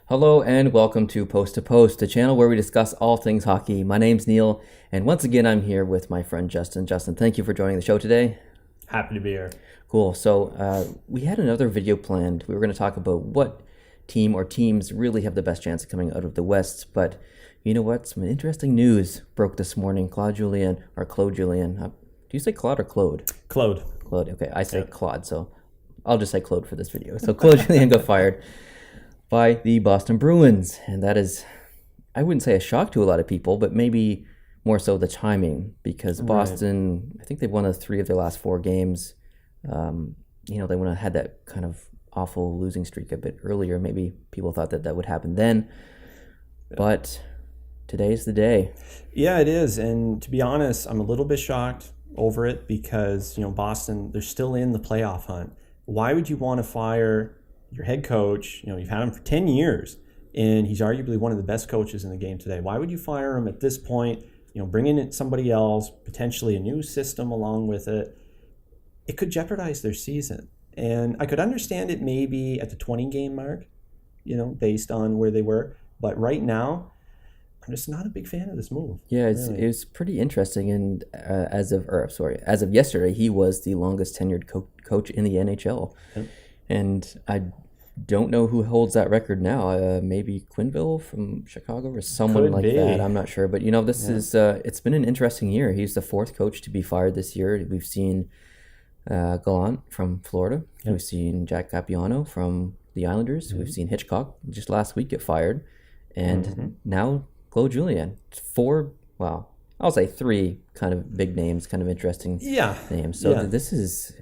Hello and welcome to Post, the channel where we discuss all things hockey. My name's Neil, and once again I'm here with my friend Justin. Justin, thank you for joining the show today. Happy to be here. Cool. So we had another video planned. We were going to talk about what team or teams really have the best chance of coming out of the West, but you know what? Some interesting news broke this morning. Claude Julien. Do you say Claude or Claude? Claude. Claude. Okay, I say Claude, so I'll just say Claude for this video. So Claude Julien got fired by the Boston Bruins. And that is, I wouldn't say a shock to a lot of people, but maybe more so the timing, because Boston, I think they've won 3 of their last 4 games. They would have had that kind of awful losing streak a bit earlier. Maybe people thought that that would happen then, but today's the day. Yeah, it is. And to be honest, I'm a little bit shocked over it because, Boston, they're still in the playoff hunt. Why would you want to fire your head coach? You've had him for 10 years, and he's arguably one of the best coaches in the game today. Why would you fire him at this point? Bring in somebody else, potentially a new system along with it. It could jeopardize their season. And I could understand it maybe at the 20-game mark, based on where they were. But right now, I'm just not a big fan of this move. Yeah, it's pretty interesting. And as of yesterday, he was the longest tenured coach in the NHL. Yep. And I don't know who holds that record now. Maybe Quenneville from Chicago or someone like that. I'm not sure. But, it's been an interesting year. He's the 4th coach to be fired this year. We've seen Gallant from Florida. Yep. We've seen Jack Capuano from the Islanders. Mm-hmm. We've seen Hitchcock just last week get fired. And now Claude Julien. 4, I'll say 3 kind of big names, kind of interesting names. So this is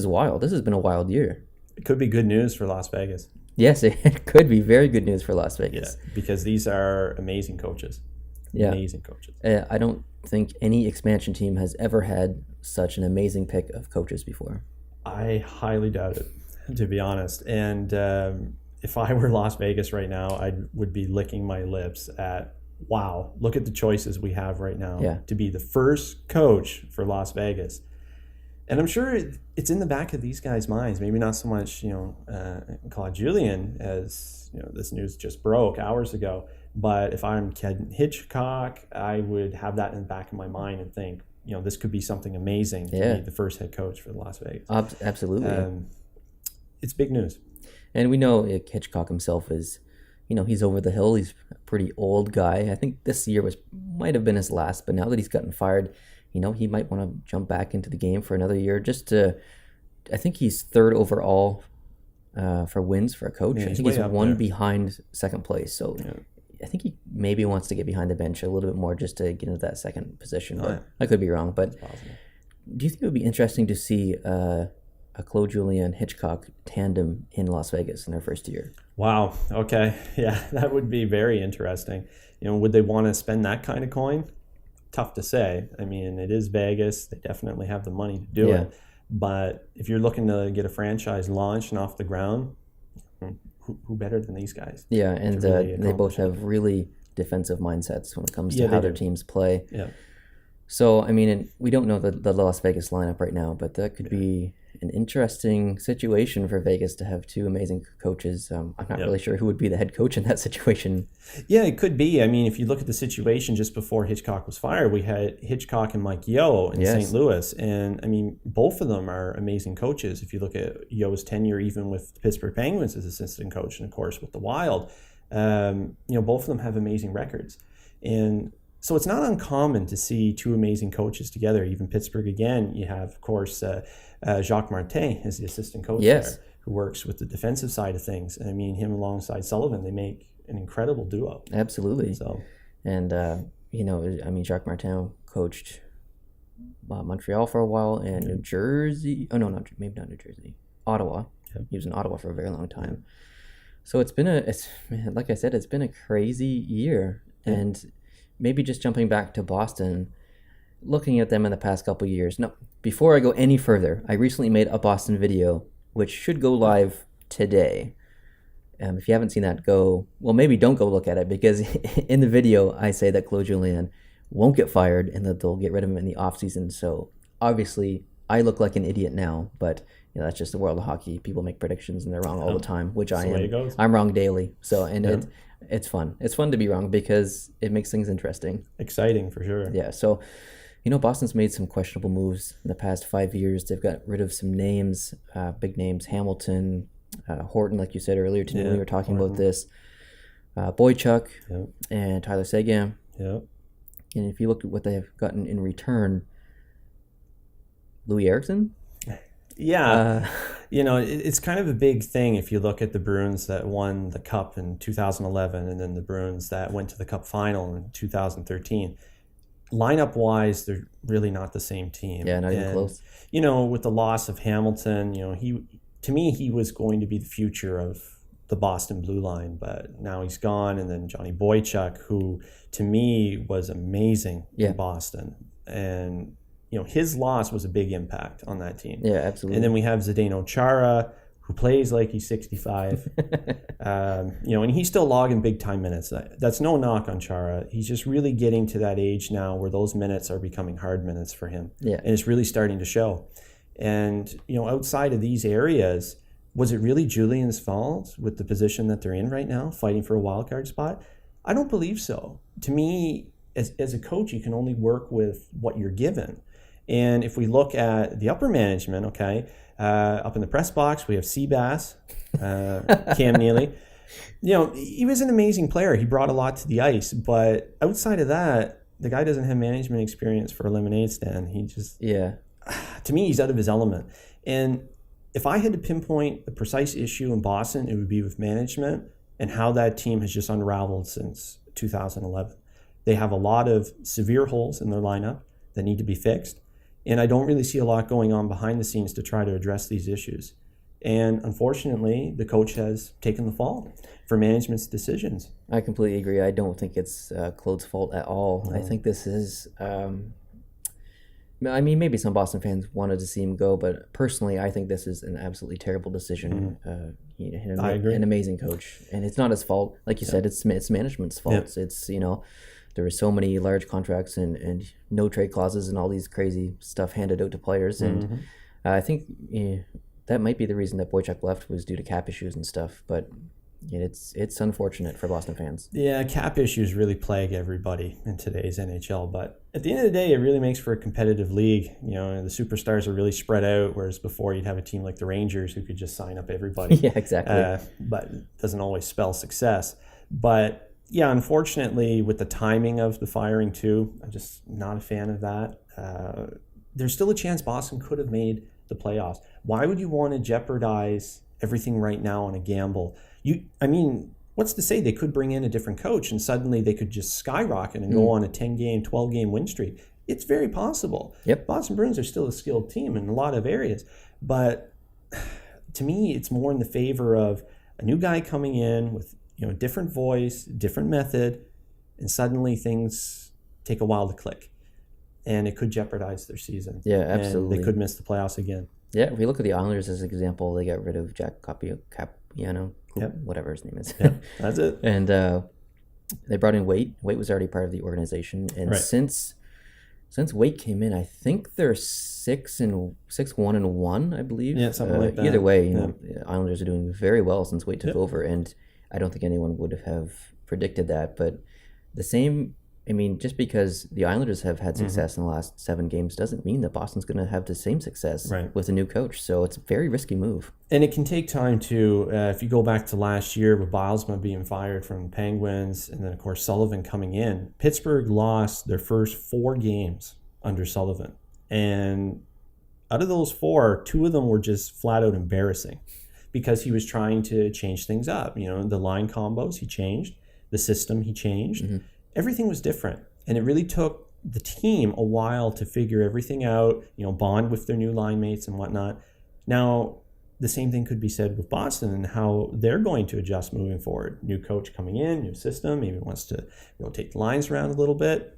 wild. This has been a wild year. It could be good news for Las Vegas. Yes, it could be very good news for Las Vegas. Yeah, because these are amazing coaches. Yeah. Amazing coaches. I don't think any expansion team has ever had such an amazing pick of coaches before. I highly doubt it, to be honest. And if I were Las Vegas right now, I would be licking my lips at, wow, look at the choices we have right now to be the first coach for Las Vegas. And I'm sure it's in the back of these guys' minds, maybe not so much, Claude Julien, as, this news just broke hours ago. But if I'm Ken Hitchcock, I would have that in the back of my mind and think, this could be something amazing to be the first head coach for Las Vegas. Absolutely. It's big news. And we know Hitchcock himself is, he's over the hill. He's a pretty old guy. I think this year might have been his last, but now that he's gotten fired, he might want to jump back into the game for another year I think he's 3rd overall for wins for a coach. I think he's 1 behind second place. So I think he maybe wants to get behind the bench a little bit more just to get into that second position. But I could be wrong. But do you think it would be interesting to see a Claude Julien Hitchcock tandem in Las Vegas in their first year? Wow. Okay. Yeah, that would be very interesting. Would they want to spend that kind of coin? Tough to say. I mean, it is Vegas. They definitely have the money to do it. But if you're looking to get a franchise launched and off the ground, who better than these guys? Yeah, and they both have really defensive mindsets when it comes to how their teams play. Yeah. So, I mean, and we don't know the Las Vegas lineup right now, but that could be an interesting situation for Vegas to have 2 amazing coaches. I'm not really sure who would be the head coach in that situation. Yeah, it could be. I mean, if you look at the situation just before Hitchcock was fired, we had Hitchcock and Mike Yeo in St. Louis. And, I mean, both of them are amazing coaches. If you look at Yeo's tenure even with the Pittsburgh Penguins as assistant coach and, of course, with the Wild, both of them have amazing records. And so it's not uncommon to see 2 amazing coaches together. Even Pittsburgh again, you have, of course, Jacques Martin as the assistant coach there, who works with the defensive side of things. And I mean, him alongside Sullivan, they make an incredible duo. Absolutely. So, and Jacques Martin coached Montreal for a while and New Jersey. Oh no, maybe not New Jersey. Ottawa. Yeah. He was in Ottawa for a very long time. So it's been like I said, it's been a crazy year. Yeah. And maybe just jumping back to Boston, looking at them in the past couple of years. No, before I go any further, I recently made a Boston video, which should go live today. If you haven't seen that, maybe don't go look at it, because in the video, I say that Claude Julien won't get fired and that they'll get rid of him in the offseason. So obviously, I look like an idiot now, but that's just the world of hockey. People make predictions and they're wrong all the time, which I the way am. it goes. I'm wrong daily. So, and it's fun. It's fun to be wrong because it makes things interesting. Exciting for sure. Yeah. So, Boston's made some questionable moves in the past 5 years. They've got rid of some names, big names, Hamilton, Horton, like you said earlier today when we were talking about this, Boychuk, and Tyler Seguin. Yeah. And if you look at what they've gotten in return, Louis Eriksson? Yeah. It's kind of a big thing if you look at the Bruins that won the Cup in 2011 and then the Bruins that went to the Cup final in 2013. Lineup-wise, they're really not the same team. Yeah, not even close. With the loss of Hamilton, to me, he was going to be the future of the Boston Blue Line, but now he's gone. And then Johnny Boychuk, who to me was amazing in Boston. And his loss was a big impact on that team. Yeah, absolutely. And then we have Zdeno Chara, who plays like he's 65. And he's still logging big time minutes. That's no knock on Chara. He's just really getting to that age now where those minutes are becoming hard minutes for him. Yeah. And it's really starting to show. And, outside of these areas, was it really Julien's fault with the position that they're in right now, fighting for a wild card spot? I don't believe so. To me, as a coach, you can only work with what you're given. And if we look at the upper management, up in the press box, we have Seabass, Cam Neely. He was an amazing player. He brought a lot to the ice. But outside of that, the guy doesn't have management experience for a lemonade stand. He just, to me, he's out of his element. And if I had to pinpoint the precise issue in Boston, it would be with management and how that team has just unraveled since 2011. They have a lot of severe holes in their lineup that need to be fixed. And I don't really see a lot going on behind the scenes to try to address these issues. And unfortunately, the coach has taken the fall for management's decisions. I completely agree. I don't think it's Claude's fault at all. I think this is... maybe some Boston fans wanted to see him go, but personally, I think this is an absolutely terrible decision. I agree. An amazing coach. And it's not his fault. Like you said, it's management's fault. Yeah. It's, there were so many large contracts and no trade clauses and all these crazy stuff handed out to players. And I think that might be the reason that Boychuk left was due to cap issues and stuff. But it's unfortunate for Boston fans. Yeah, cap issues really plague everybody in today's NHL. But at the end of the day, it really makes for a competitive league. The superstars are really spread out, whereas before you'd have a team like the Rangers who could just sign up everybody. Yeah, exactly. But it doesn't always spell success. But yeah, unfortunately, with the timing of the firing too, I'm just not a fan of that. There's still a chance Boston could have made the playoffs. Why would you want to jeopardize everything right now on a gamble? What's to say they could bring in a different coach and suddenly they could just skyrocket and go on a 10-game, 12-game win streak? It's very possible. Yep. Boston Bruins are still a skilled team in a lot of areas. But to me, it's more in the favor of a new guy coming in with different voice, different method, and suddenly things take a while to click. And it could jeopardize their season. Yeah, absolutely. And they could miss the playoffs again. Yeah, if we look at the Islanders as an example, they got rid of Jack Capiano, whatever his name is. Yep, that's it. And they brought in Waite. Waite was already part of the organization. And since Waite came in, I think they're 6-1-1, I believe. Yeah, something like that. Either way, the Islanders are doing very well since Waite took over. And I don't think anyone would have predicted that. But the same, just because the Islanders have had success in the last 7 games doesn't mean that Boston's going to have the same success with a new coach. So it's a very risky move. And it can take time to, if you go back to last year with Bilesma being fired from the Penguins and then, of course, Sullivan coming in, Pittsburgh lost their first 4 games under Sullivan. And out of those 4, 2 of them were just flat out embarrassing because he was trying to change things up. The line combos, he changed. The system, he changed. Everything was different. And it really took the team a while to figure everything out, bond with their new line mates and whatnot. Now, the same thing could be said with Boston and how they're going to adjust moving forward. New coach coming in, new system, maybe wants to rotate the lines around a little bit.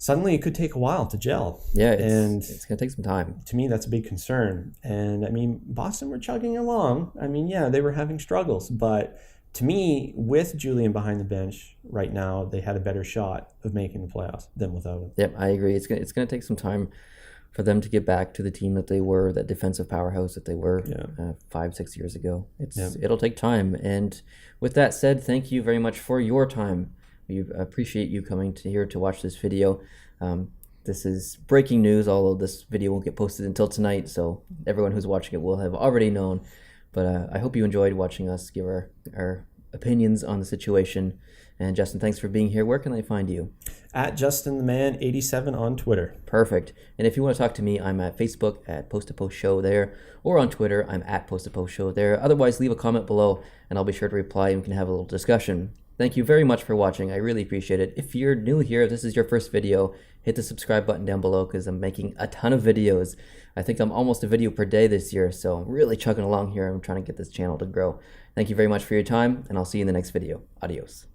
Suddenly, it could take a while to gel. Yeah, it's going to take some time. To me, that's a big concern. And, Boston were chugging along. They were having struggles, but to me, with Julien behind the bench right now, they had a better shot of making the playoffs than without him. Yep, I agree. It's going to take some time for them to get back to the team that they were, that defensive powerhouse that they were 5-6 years ago. It'll take time. And with that said, thank you very much for your time. We appreciate you coming here to watch this video. This is breaking news, although this video won't get posted until tonight, so everyone who's watching it will have already known. But I hope you enjoyed watching us give our opinions on the situation. And Justin, thanks for being here. Where can I find you? At JustinTheMan87 on Twitter. Perfect. And if you want to talk to me, I'm at Facebook at Post to Post Show there, or on Twitter, I'm at Post to Post Show there. Otherwise, leave a comment below, and I'll be sure to reply, and we can have a little discussion. Thank you very much for watching. I really appreciate it. If you're new here, if this is your first video, hit the subscribe button down below because I'm making a ton of videos. I think I'm almost a video per day this year, so I'm really chugging along here. I'm trying to get this channel to grow. Thank you very much for your time, and I'll see you in the next video. Adios.